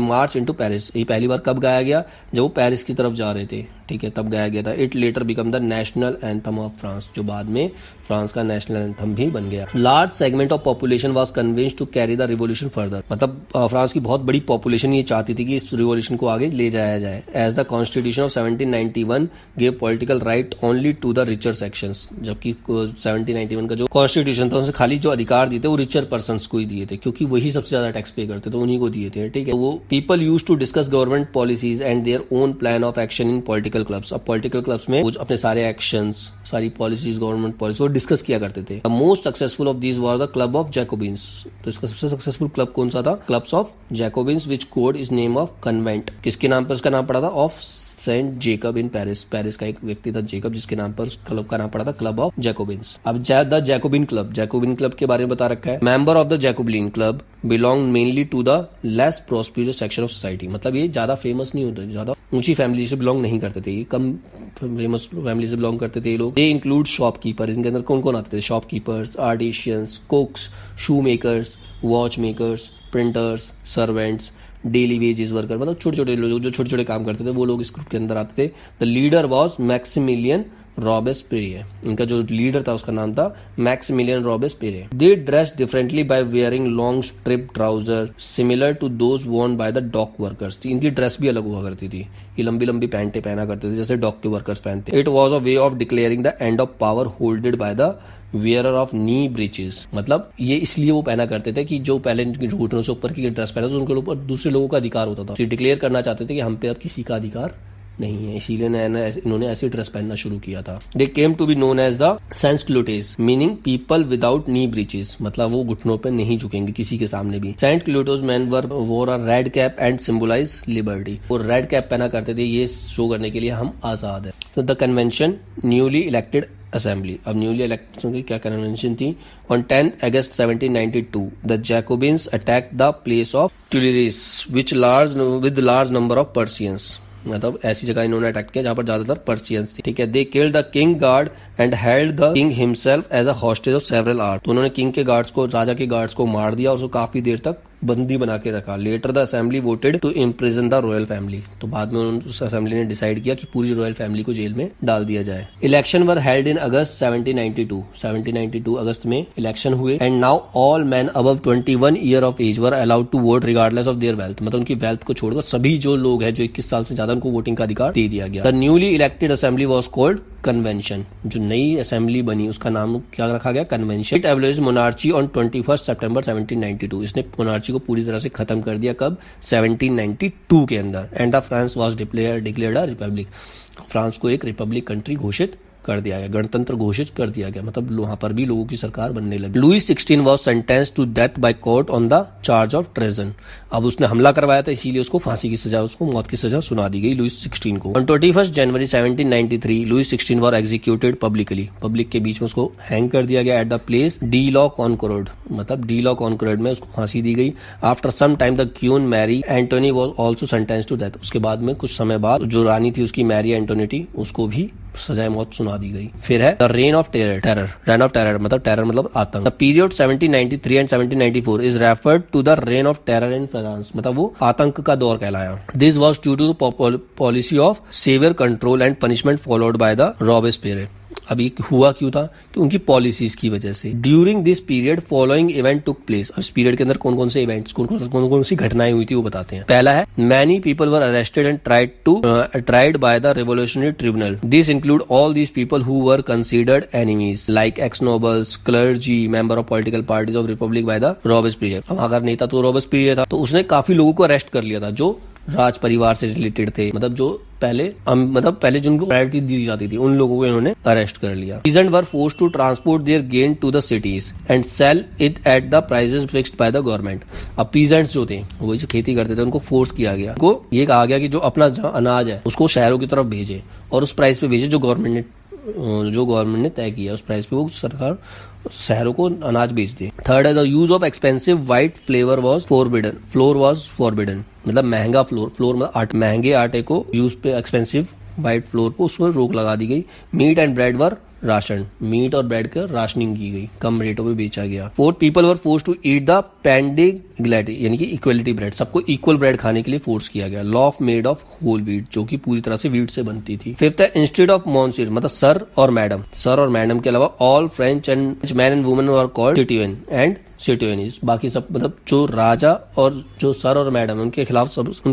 march into Paris. ये पहली बार कब गाया गया, जब वो पेरिस की तरफ जा रहे थे। ठीक है, तब गाया गया था। It later become the national anthem of France, जो बाद में फ्रांस का नेशनल एंथम भी बन गया। Large segment of population was convinced to carry the revolution further. मतलब फ्रांस की बहुत बड़ी पॉपुलेशन ये चाहती थी कि इस रिवोल्यूशन को आगे ले जाया जाए। As the constitution of 1791 gave political right only to the richer sections. जबकि 1791 का जो कॉन्स्टिट्यूशन था उनसे खाली जो अधिकार दिए थे वो रिचर पर्संस को ही दिए थे, क्योंकि वही सबसे ज्यादा टैक्स पे करते थे, उन्हीं को दिए थे। ठीक है, वो people used to discuss government policies and their own plan of action in political clubs. अब पॉलिटिकल क्लब्स में वो अपने सारे एक्शंस, सारी पॉलिसीज, गवर्नमेंट पॉलिसी वो डिस्कस किया करते थे। The most successful of these was the club of Jacobins. तो इसका सबसे सक्सेसफुल क्लब कौन सा था, clubs of Jacobins, which got its name of convent. किसके नाम पर इसका नाम पड़ा था, of Saint Jacob in Paris. Paris का एक व्यक्ति था जेकब, जिसके नाम पर क्लब का नाम पड़ा था क्लब ऑफ जैकोबिन्स। अब द जैकोबिन क्लब के बारे में बता रखा है। Member of the Jacobin club belong mainly to the less prosperous section of society. मतलब ये ज्यादा फेमस नहीं होते, ज्यादा ऊंची फैमिली से बिलोंग नहीं करते थे, ये कम फेमस फैमिली से बिलोंग करते थे ये लोग। They include shopkeeper. इनके अंदर कौन कौन आते थे, shopkeepers, artisans, cooks, shoe makers, watch makers, printers, servants, daily wages worker, मतलब छोटे छोटे लोग जो छोटे छोटे काम करते थे वो लोग इस ग्रुप के अंदर आते थे. The leader was Maximilian Robespierre. इनका जो लीडर था उसका नाम था Maximilian Robespierre. They dress differently by wearing long strip trouser similar to those worn by the dock workers. इनकी ड्रेस भी अलग हुआ करती थी. ये लंबी लंबी पैंटें पहना करते थे जैसे डॉक के वर्कर्स पहनते. It was a way of declaring the end of power holded by the wear of knee breeches. मतलब ये इसलिए वो पहना करते थे कि जो पहले घुटनों से ऊपर की ड्रेस पहना था उनके ऊपर दूसरे लोगों का अधिकार होता था. डिक्लेयर करना चाहते थे कि हम पे अब किसी का अधिकार नहीं है, इसीलिए इन्होंने ऐसी ड्रेस पहनना शुरू किया था. They came to be known as the sans culottes meaning people without knee breeches. मतलब वो घुटनों पे नहीं झुकेंगे किसी के सामने भी. Sans culottes man wore a red cap and symbolise liberty. वो रेड कैप पहना करते थे ये शो करने के लिए हम आजाद है. तो the convention newly elected assembly. अब न्यूली इलेक्शन की क्या कन्वेंशन थी? On 10 August 1792 the Jacobins attacked the palace of Tuileries which with large number of Parisians. मतलब ऐसी जगह इन्होंने अटैक किया जहां पर ज्यादातर पर्सियंस थे. ठीक है. They killed the king guard and held the king himself as a hostage of several hours. तो उन्होंने किंग के गार्ड्स को, राजा के गार्ड्स को मार दिया और उसको काफी देर तक बंदी बना के रखा. Later the assembly voted to imprison the royal family. तो बाद में उस असेंबली ने डिसाइड किया कि पूरी रॉयल फैमिली को जेल में डाल दिया जाए. इलेक्शन वर हेल्ड इन अगस्त 1792 अगस्त में इलेक्शन हुए. And now all man above 21 year of age were allowed to vote regardless of their wealth. मतलब उनकी वेल्थ को छोड़कर सभी जो लोग हैं जो 21 साल से ज्यादा उनको वोटिंग का अधिकार दे दिया गया. The newly elected assembly was called convention. जो नई असेंबली बनी उसका नाम क्या रखा गया? Convention. It abolished monarchy on 21 सितंबर 1792. इसने मोनार्ची को पूरी तरह से खत्म कर दिया. कब? 1792 के अंदर. And the France was declared a republic. France को एक रिपब्लिक कंट्री घोषित कर दिया गया, गणतंत्र घोषित कर दिया गया. मतलब वहां पर भी लोगों की सरकार बनने लगी. Louis 16 was sentenced to death by court on the charge of treason. अब उसने हमला करवाया था इसीलिए उसको फांसी की सजा, उसको मौत की सजा सुना दी गई लुई 16 को. On 21 January 1793 Louis 16 was executed publicly. Public के बीच में उसको हैंग कर दिया गया at the place de la Concorde. मतलब डी लॉ कॉनकोर्ड में उसको फांसी दी गई. After some time the queen Marie Antoinette was also sentenced to death. उसके बाद में कुछ समय बाद जो रानी थी उसकी मैरी एंटोनिटी उसको भी सजाए मौत सुना दी गई. फिर है द रेन ऑफ टेरर मतलब टेरर मतलब आतंक. The period 1793 and 1794 is referred to the reign of terror in France. मतलब वो आतंक का दौर कहलाया. This was due to the policy of severe control and punishment followed by the Robespierre. अब ये हुआ क्यों था? कि उनकी पॉलिसीज की वजह से. During this period following event took place. इस पीरियड के अंदर कौन कौन से इवेंट्स, कौन कौन सी घटनाएं हुई थी वो बताते हैं. पहला है many people were arrested and tried by the revolutionary tribunal. This include all these people who were considered enemies like x nobles, clergy, member of political parties of Republic bye the Robespierre. अब अगर नेता तो Robespierre था तो उसने काफी लोगों को अरेस्ट कर लिया था जो राज परिवार से रिलेटेड थे. मतलब जो पहले जिनको प्रायोरिटी दी जाती थी उन लोगों को इन्होंने अरेस्ट कर लिया. Peasant were forced to transport their grain to the cities and sell it at the prices fixed by the government. अब पीजेंट्स जो थे वही जो खेती करते थे उनको फोर्स किया गया. उनको ये कहा गया कि जो अपना अनाज है उसको शहरों की तरफ भेजे और उस प्राइस पे भेजे जो गवर्नमेंट ने तय किया. उस प्राइस पे वो सरकार शहरों को अनाज बेच दे. थर्ड है the use of expensive white floor was forbidden. मतलब महंगा फ्लोर मतलब महंगे आटे को यूज पे एक्सपेंसिव व्हाइट फ्लोर को उसको रोक लगा दी गई. Meat and bread were ration. Meat और ब्रेड का राशनिंग की गई, कम रेटों पे बेचा गया. Fourth people were force to eat the pain d'egalite यानी कि इक्वलिटी ब्रेड. सबको इक्वल ब्रेड खाने के लिए फोर्स किया गया. Loaf made of whole wheat जो कि पूरी तरह से व्हीट से बनती थी. फिफ्थ है इंस्टेड ऑफ मॉन्सिर मतलब सर और मैडम के अलावा all French and man and women were called citizen and citizeness. बाकी सब मतलब जो राजा और जो सर और मैडम उनके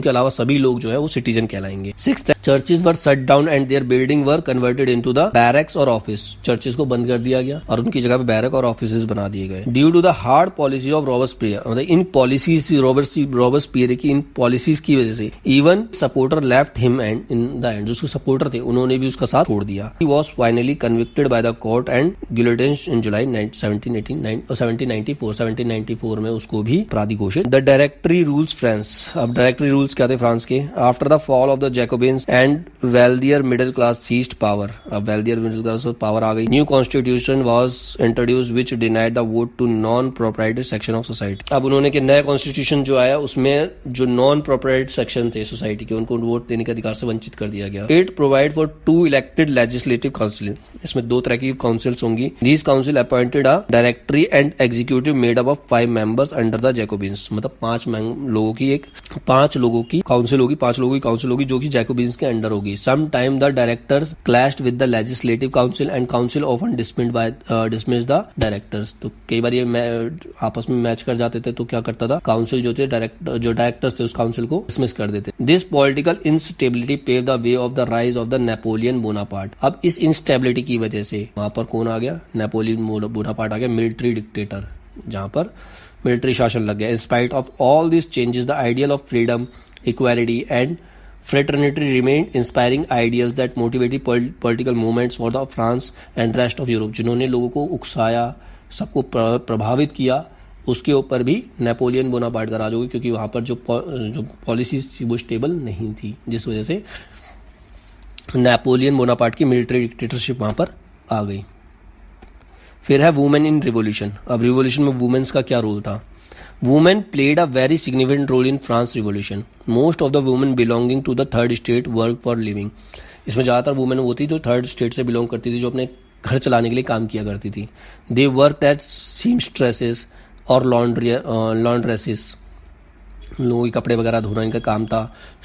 अलावा सभी लोग जो है वो सिटीजन कहलाएंगे. Sixth churches were shut down and their building were converted into the barracks और ऑफिस. चर्चेज को बंद कर दिया गया और उनकी जगह पे बैरक और ऑफिसेज बना दिए गए. Due to the hard policy of Robespierre मतलब इन पॉलिसीज रॉबेस्पियर की इन पॉलिसीज की वजह से even supporter left him and in the end. जो उसके सपोर्टर थे उन्होंने भी उसका साथ छोड़ दिया. He was finally convicted by the court and guillotined in July 1794 में उसको भी अपराधी घोषित. The directory rules France. अब डायरेक्टरी रूल्स क्या थे फ्रांस के? After the fall of the Jacobins and wealthier middle class seized power. अब वेल्दियर मिडिल क्लास पावर आ गई. New constitution was introduced which denied the vote to non proprietary section of society. अब उन्होंने के नया constitution जो आया उसमें जो नॉन प्रोप्राइटरी सेक्शन थे सोसाइटी के उनको वोट देने के अधिकार से वंचित कर दिया गया. It provide for 2 elected legislative council. इसमें 2 तरह की काउंसिल्स होंगी. These council appointed a directory and executive made made up of 5 members under the Jacobins, मतलब 5 लोगों की काउंसिल होगी, 5 लोगों की काउंसिल होगी जो कि जैकोबिन्स के अंडर होगी. Some time the directors clashed with the legislative council and council often dismiss the directors. तो कई बार ये आपस में मैच कर जाते थे, तो क्या करता था, काउंसिल जो डायरेक्टर्स थे उस काउंसिल को डिसमिस कर देते. This political instability pave the way of the rise of the Napoleon Bonaparte. अब इस इंस्टेबिलिटी की वजह से वहां पर कौन आ गया, नेपोलियन बोनापार्ट आ गया, मिलिट्री डिक्टेटर, जहां पर मिलिट्री शासन लग गया. In spite of all this changes the ideal of freedom, equality and fraternity remained inspiring ideals that motivated political movements for the France and rest of Europe. जिन्होंने लोगों को उकसाया, सबको प्रभावित किया, उसके ऊपर भी नेपोलियन बोनापार्ट का राज होगा, क्योंकि वहां पर जो पॉलिसीज थी वो स्टेबल नहीं थी, जिस वजह से नेपोलियन बोनापार्ट की मिलिट्री डिक्टेटरशिप वहां पर आ गई. फिर है वुमेन इन रिवॉल्यूशन. अब रिवॉल्यूशन में वुमेन्स का क्या रोल था. Women played a very significant role in France Revolution. Most of the women belonging to the third state worked for living. इसमें ज़्यादातर वुमेन वो थी जो थर्ड स्टेट से बिलोंग करती थी, जो अपने घर चलाने के लिए काम किया करती थी. They worked at seamstresses और laundresses. लोगों के कपड़े वगैरह धोना इनका काम था.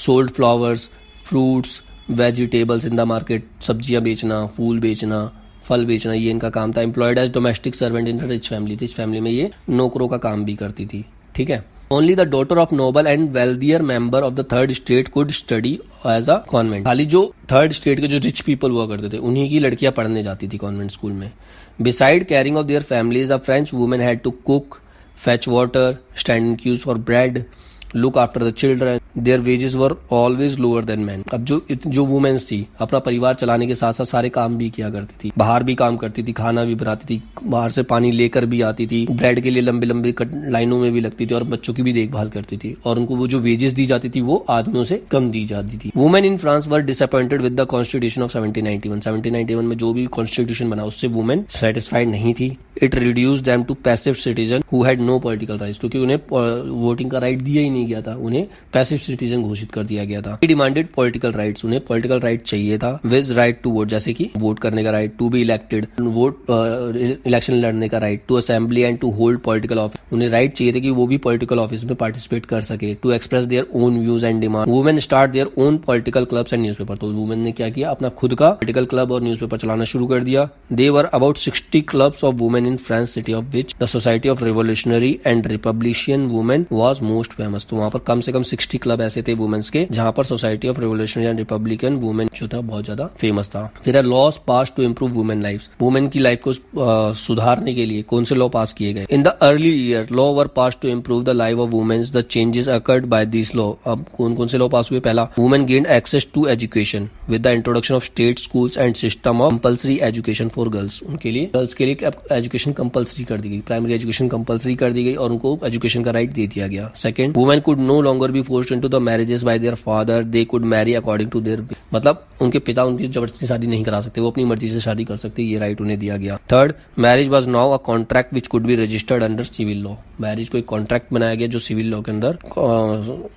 Sold flowers, fruits, vegetables in the market. सब्जियां बेचना, फूल बेचना, फल बेचना, ये इनका काम था. एम्प्लॉयड एज डोमेस्टिक सर्वेंट इन रिच फैमिली. रिच फैमिली में ये नौकरों का काम भी करती थी. ठीक है. Only the daughter of noble and wealthier member of the third state could study as a convent. खाली जो थर्ड स्टेट के जो रिच पीपल हुआ करते थे उन्हीं की लड़कियां पढ़ने जाती थी कॉन्वेंट स्कूल में. Beside caring of their families the French women had to cook, fetch water, stand in queues for bread, look after the children. Their wages were always lower than man. अब जो women's थी अपना परिवार चलाने के साथ साथ सारे काम भी किया करती थी, बाहर भी काम करती थी, खाना भी बनाती थी, बाहर से पानी लेकर भी आती थी, ब्रेड के लिए लंबी लंबी लाइनों में भी लगती थी, और बच्चों की भी देखभाल करती थी, और उनको वो जो वेजेस दी जाती थी वो आदमियों से कम दी जाती थी. Women in France were disappointed with the constitution of 1791. 1791 में जो भी कॉन्स्टिट्यूशन बना उससे वुमेन सेटिस्फाइड नहीं थी. It reduce them to passive citizen who had no political rights. क्योंकि उन्हें वोटिंग का राइट दिया ही नहीं गया था, उन्हें पैसिव सिटीजन घोषित कर दिया गया था. Demanded political rights. उन्हें पॉलिटिकल राइट चाहिए था. विद राइट टू वोट, जैसे कि वोट करने का right, to be elected, vote election लड़ने का right, to assembly and to hold political office. उन्हें राइट चाहिए थे कि वो भी पॉलिटिकल ऑफिस में पार्टिसिपेट कर सके. To express their own views and demand. Women start their own political clubs and newspaper. तो वुमेन ने क्या किया, अपना खुद का पॉलिटिकल क्लब और न्यूज़पेपर चलाना शुरू कर दिया. They were about 60 clubs of women in France city of which the society of revolutionary and republican women was most famous. तो वहां पर कम से कम 60 क्लब ऐसे थे वुमेन्स के जहां पर society of revolutionary and republican women जो था बहुत ज्यादा फेमस था. फिर laws pass to improve women life. Women की लाइफ को सुधारने के लिए कौन से लॉ पास किए गए. In the early year law were pass to improve the life of womens. The changes occurred by this law. अब कौन कौन से लॉ पास हुए. पहला, women gained access to education with the introduction of state schools and system of compulsory education for girls. उनके लिए girls के लिए एजुकेशन कंपल्सरी कर दी गई, प्राइमरी एजुकेशन कंपल्सरी कर दी गई और उनको एजुकेशन का राइट दे दिया गया. Second, women could no longer be forced into the marriages by their father. They could marry according to their, मतलब उनके पिता उनकी जबरदस्ती शादी नहीं करा सकते, वो अपनी मर्जी से शादी कर सकते, ये राइट उन्हें दिया गया. Third, marriage was now a contract which could be registered under civil law. Marriage को एक कॉन्ट्रैक्ट बनाया गया जो सिविल लॉ के अंदर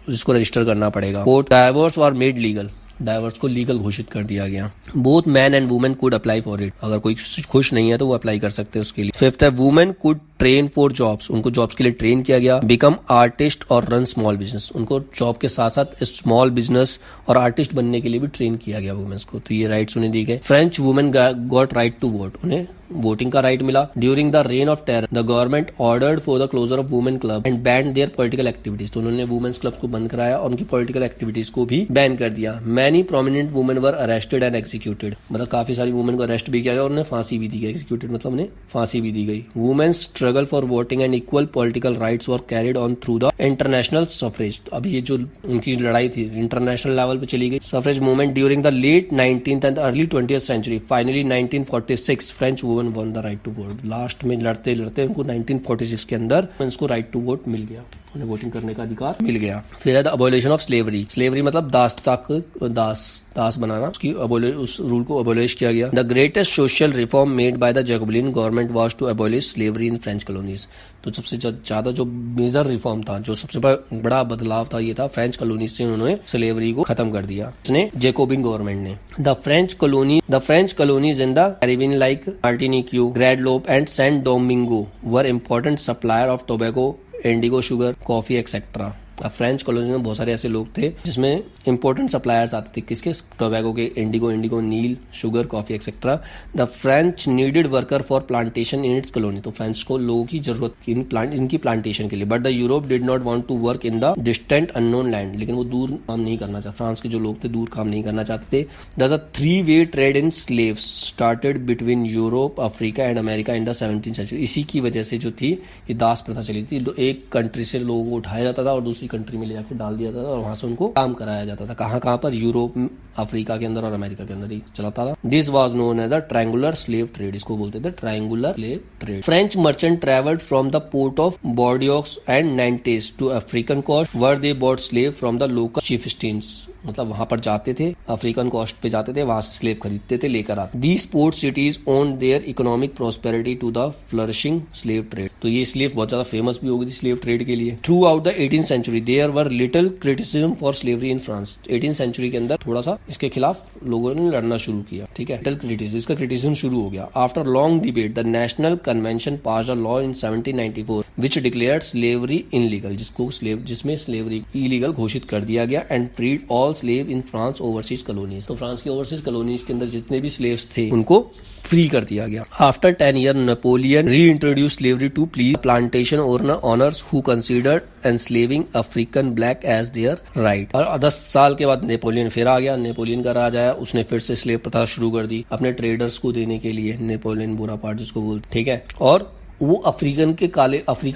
जिसको रजिस्टर करना पड़ेगा. Fourth, divorce were made legal. Divorce को लीगल घोषित कर दिया गया. Both man and women could apply for it. अगर कोई खुश नहीं है तो वो अप्लाई कर सकते हैं उसके लिए. फिफ्थ है, women could train for jobs. उनको जॉब्स के लिए ट्रेन किया गया. बिकम आर्टिस्ट और रन स्मॉल बिजनेस. उनको जॉब के साथ साथ स्मॉल बिजनेस और आर्टिस्ट बनने के लिए भी ट्रेन किया गया वुमेन्स को. तो ये राइट्स उन्हें दिए गए. French women got right to vote. उन्हें वोटिंग का राइट मिला. During the reign of terror the government ordered for the closure of women club and ban their political activities. तो उन्होंने वुमेन्स क्लब को बंद कराया और उनकी पॉलिटिकल एक्टिविटीज को भी बैन कर दिया. Many prominent women were arrested and executed. मतलब काफी सारी वुमेन को अरेस्ट भी किया गया और उन्हें फांसी भी दी गई. एक्सिक्यूटेड मतलब उन्हें फांसी भी दी गई. Women struggle for voting and equal political rights were carried on through the international suffrage. अब ये जो उनकी लड़ाई थी इंटरनेशनल लेवल पे चली गई. Suffrage movement during the late 19th and early 20th century. Finally 1946 French women won the right to vote. Last में लड़ते लड़ते उनको 1946 के अंदर उनको राइट टू वोट मिल गया, उन्हें वोटिंग करने का अधिकार मिल गया. फिर है the abolition of slavery. Slavery मतलब दास बनाना, उस रूल को अबॉलिश किया गया. The greatest social reform made by the Jacobin government was to abolish slavery in French French colonies. तो सबसे ज्यादा जो मेजर रिफॉर्म था, जो सबसे बड़ा बदलाव था, ये था फ्रेंच कॉलोनीज से उन्होंने स्लेवरी को खत्म कर दिया इसने जैकोबिन गवर्नमेंट ने। The French colonies in the Caribbean like Martinique, Guadeloupe and Saint Domingue were important supplier of tobacco, indigo, sugar, coffee etcetera. French colony में बहुत सारे ऐसे लोग थे जिसमें इंपॉर्टेंट सप्लायर्स आते थे, किसके, टोबैको के, इंडिगो, नील, sugar, coffee etcetera. The French needed worker for plantation in its colony. तो फ्रेंच को लोगों की जरूरत इनकी प्लांटेशन के लिए। But the Europe did not want to work in the distant unknown land, लेकिन वो दूर काम नहीं करना चाहते, फ्रांस के जो लोग थे दूर काम नहीं करना चाहते थे। The 3-way trade in slaves started between Europe, Africa and America in the 17th century. इसी की वजह से जो थी ये दास प्रथा चली थी। एक कंट्री से लोगों को उठाया जाता था और दूसरी कंट्री में ले जाकर डाल दिया जाता था और वहां से उनको काम कराया जाता था। कहां पर, यूरोप, अफ्रीका के अंदर और अमेरिका के अंदर ही चलाता था। This was known as the triangular slave trade, इसको बोलते थे triangular slave trade. French merchant travelled from the port of Bordeaux and Nantes to African coast where they bought slave from the local chieftains. मतलब वहां पर जाते थे, African coast पे जाते थे, वहां से स्लेव खरीदते थे, लेकर आते। These port cities own their economic prosperity to the flourishing slave trade. तो ये स्लेव बहुत ज्यादा फेमस भी हो गई थी स्लेव ट्रेड के लिए। Throughout the 18th century there were little criticism for slavery in France. 18th century के अंदर थोड़ा सा इसके खिलाफ लोगों ने लड़ना शुरू किया, ठीक है, लिटिल क्रिटिसिज्म, इसका क्रिटिसिज्म शुरू हो गया। After long debate the national convention passed a law in 1794 which declared slavery illegal, जिसमें स्लेवरी इलीगल घोषित कर दिया गया, and freed all slave in France overseas colonies. तो फ्रांस की ओवरसीज कॉलोनीज के अंदर जितने भी स्लेव्स थे उनको फ्री कर दिया गया। After 10 years Napoleon reintroduce slavery to please plantation owners who considered enslaving African black as their right. और 10 साल के बाद नेपोलियन फिर आ गया, नेपोलियन का राज आया, उसने फिर से स्लेव प्रथा शुरू कर दी अपने ट्रेडर्स को देने के लिए, नेपोलियन बोनापार्ट जिसको बोलते, ठीक है। और वो अफ्रीका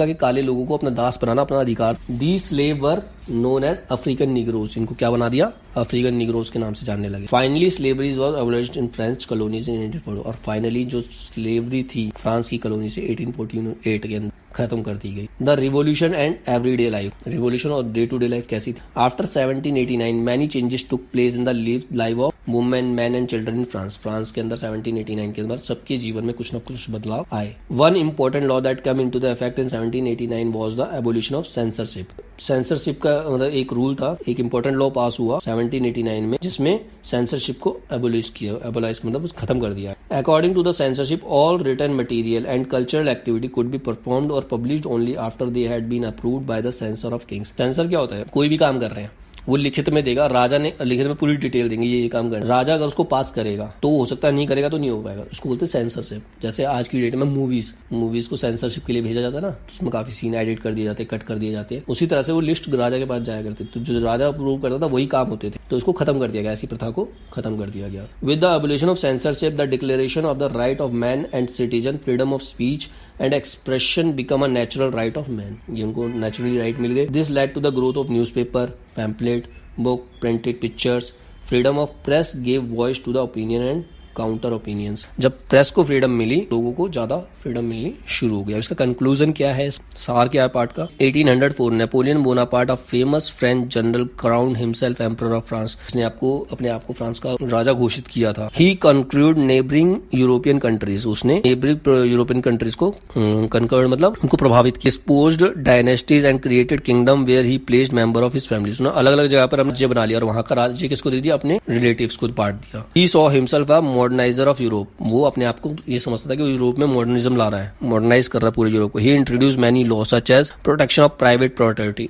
के काले लोगों को अपना दास बनाना, अपना अधिकार। The slave were known as African negroes, इनको क्या बना दिया, अफ्रीकन निग्रोज के नाम से जानने लगे। Finally slavery was abolished in French colonies इन 1840। और फाइनली जो स्लेवरी थी फ्रांस की कॉलोनी से 1848 के अंदर खत्म कर दी गई। The revolution and everyday life, revolution और डे टू डे लाइफ कैसी थी। After 1789 many changes took place in the life of women, man and children in France. France के अंदर 1789 के अंदर सबके जीवन में कुछ न कुछ बदलाव आए। One important law that come into the effect in 1789 was the abolition of censorship. Censorship का मतलब एक रूल था, एक इंपॉर्टेंट लॉ पास हुआ 1789 में जिसमें सेंसरशिप को एबोलिश किया, एबोलाइज मतलब खत्म कर दिया। According to the censorship all written material and cultural activity could be performed और published only after they had been approved by the censor of kings. Censor क्या होता है, कोई भी काम कर रहे हैं वो लिखित में देगा, राजा ने लिखित में पूरी डिटेल देंगे ये काम करना। राजा अगर उसको पास करेगा तो हो सकता है, नहीं करेगा तो नहीं हो पाएगा, उसको बोलते हैं सेंसरशिप। जैसे आज की डेट में मूवीज को सेंसरशिप के लिए भेजा जाता है ना, तो उसमें काफी सीन एडिट कर दिए जाते हैं, कट कर दिए जाते हैं। उसी तरह से वो लिस्ट राजा के पास जाया करते, तो जो राजा अप्रूव करता था वही काम होते थे, तो इसको खत्म कर दिया गया, ऐसी प्रथा को खत्म कर दिया गया। With the abolition of censorship the declaration of the right of man and citizen, freedom of speech and expression become a natural right of man, ये उनको नेचुरली राइट मिल गए। This led to the growth of newspaper, pamphlet, book, printed pictures. Freedom of press gave voice to the opinion and counter opinions. जब press को freedom मिली, लोगों को ज्यादा freedom मिलनी शुरू हो गया। इसका कंक्लूजन क्या है, सार क्या है पार्ट का। 1804 Napoleon Bonaparte, a famous French general, crown himself emperor of France. इसने अपने आप को फ्रांस का राजा घोषित किया था। He conquered neighbouring European countries, उसने नेबरिंग यूरोपियन कंट्रीज को कंकर्ड मतलब उनको प्रभावित किया। Exposed dynasties and created kingdom where he placed member of his family. उसने अलग अलग जगह पर राज्य बना लिया और वहां का राज्य किसको दे दिया, अपने रिलेटिव्स को बांट दिया। He saw himself a moderniser of Europe, वो अपने आप को ये समझता था कि वो यूरोप में मॉडर्निज्म ला रहा है, मॉडर्नाइज कर रहा है पूरे यूरोप को। He introduce many law such as protection of private property,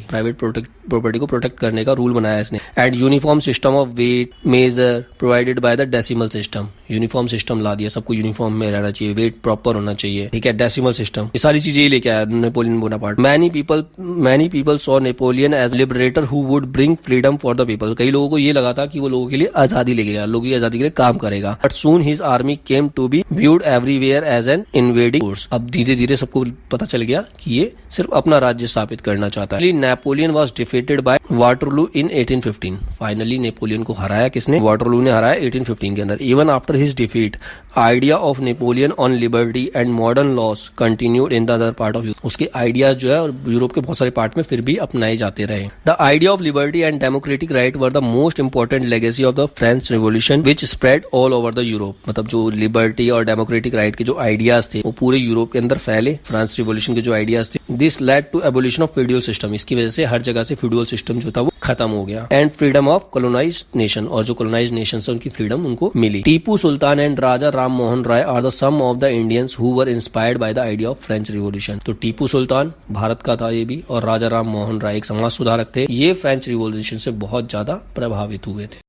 private property को प्रोटेक्ट करने का रूल बनाया इसने। And uniform system of weight measure provided by the decimal system, uniform system ला दिया, सबको यूनिफॉर्म में रहना चाहिए, वेट प्रॉपर होना चाहिए, ठीक है, डेसिमल सिस्टम, ये सारी चीजें लेके आया Napoleon Bonaparte. Many people saw Napoleon as liberator who would bring freedom for the people. कई लोगों को ये लगा था कि वो लोगों के लिए आजादी लेके गया, लोगों की आजादी के लिए काम करेगा। But soon his army came to be viewed everywhere as an invading force. अब धीरे धीरे सबको पता चल गया कि ये सिर्फ अपना राज्य स्थापित करना चाहता है। Napoleon was defeated by Waterloo in 1815। Finally Napoleon को हराया किसने? वाटरलू ने हराया 1815 के अंदर। Even after his defeat idea of Napoleon on liberty and modern loss continued in the other part of Europe. उसके आइडियाज जो है यूरोप के बहुत सारे पार्ट में फिर भी अपनाए जाते रहे। The idea of liberty and democratic right were the most important legacy of the French revolution which spread all over the Europe. मतलब जो लिबर्टी और डेमोक्रेटिक राइट के जो आइडियाज थे वो पूरे यूरोप के अंदर फैले। फ्रांस रिवॉल्यूशन के जो आइडियाज थे, this led to abolition of feudal system. इसकी वजह से हर जगह से फ्यूडल सिस्टम जो था वो खत्म हो गया। And freedom of colonised nation, और जो कॉलोनाइज्ड नेशन है उनकी फ्रीडम उनको मिली। Tipu Sultan and Raja Ram Mohan Roy are the some of the Indians who were inspired by the idea of French revolution. तो टीपू सुल्तान भारत का था ये भी, और राजा राम मोहन राय एक समाज सुधारक थे। ये फ्रेंच रिवॉल्यूशन से बहुत ज्यादा प्रभावित हुए थे।